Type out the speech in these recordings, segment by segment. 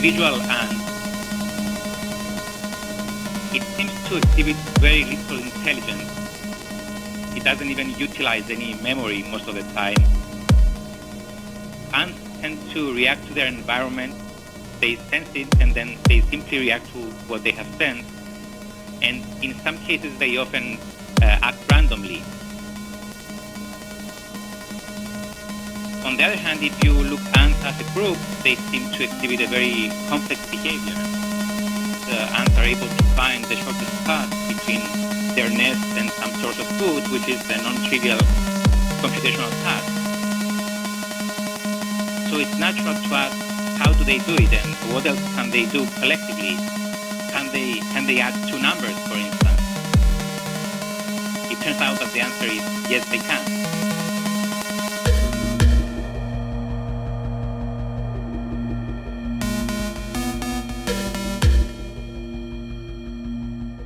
individual ant, it seems to exhibit very little intelligence. It doesn't even utilize any memory most of the time. Ants tend to react to their environment. They sense it, and then they simply react to what they have sensed. And in some cases, they often act randomly. On the other hand, if you look at ants as a group, they seem to exhibit a very complex behavior. The ants are able to find the shortest path between their nest and some source of food, which is a non-trivial computational task. So it's natural to ask, how do they do it, and what else can they do collectively? Can they add two numbers, for instance? It turns out that the answer is yes, they can.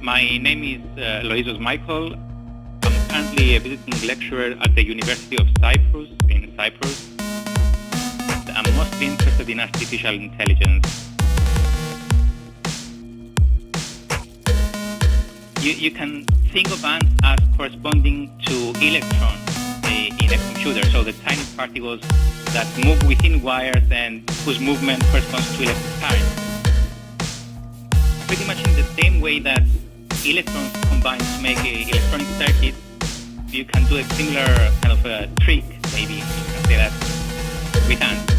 My name is Loizos Michael. I'm currently a visiting lecturer at the University of Cyprus in Cyprus. I'm mostly interested in artificial intelligence. You can think of ants as corresponding to electrons in a computer, so the tiny particles that move within wires and whose movement corresponds to electric current. Pretty much in the same way that electrons combine to make an electronic circuit, you can do a similar kind of a trick, maybe you can say that, with ants.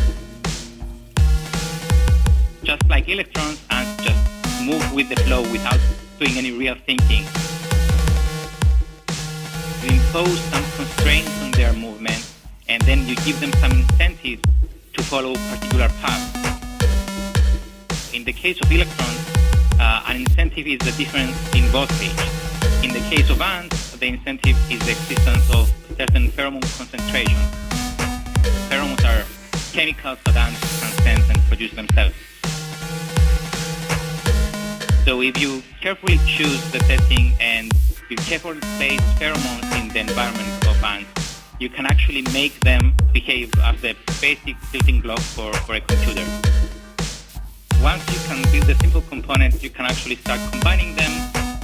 Just like electrons, ants just move with the flow without doing any real thinking. You impose some constraints on their movement, and then you give them some incentives to follow particular paths. In the case of electrons, an incentive is the difference in voltage. In the case of ants, the incentive is the existence of certain pheromone concentrations. Pheromones are chemicals that ants can sense and produce themselves. So if you carefully choose the setting and you carefully place pheromones in the environment of ants, you can actually make them behave as the basic building block for a computer. Once you can build the simple components, you can actually start combining them,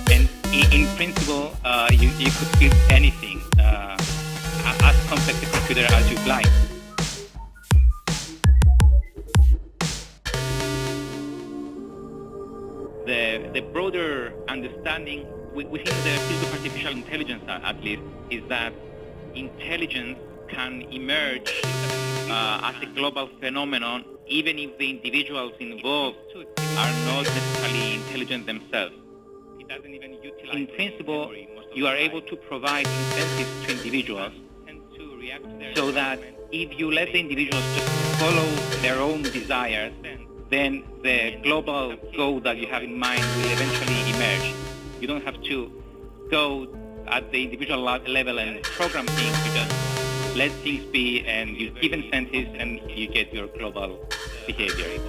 and in principle, you could build anything, as complex a computer as you'd like. The broader understanding within the field of artificial intelligence, at least, is that intelligence can emerge as a global phenomenon, even if the individuals involved are not necessarily intelligent themselves. In principle, you are able to provide incentives to individuals so that if you let the individuals just follow their own desires, then the global goal that you have in mind will eventually emerge. You don't have to go at the individual level and program things. You just let things be, and you give incentives, and you get your global behavior.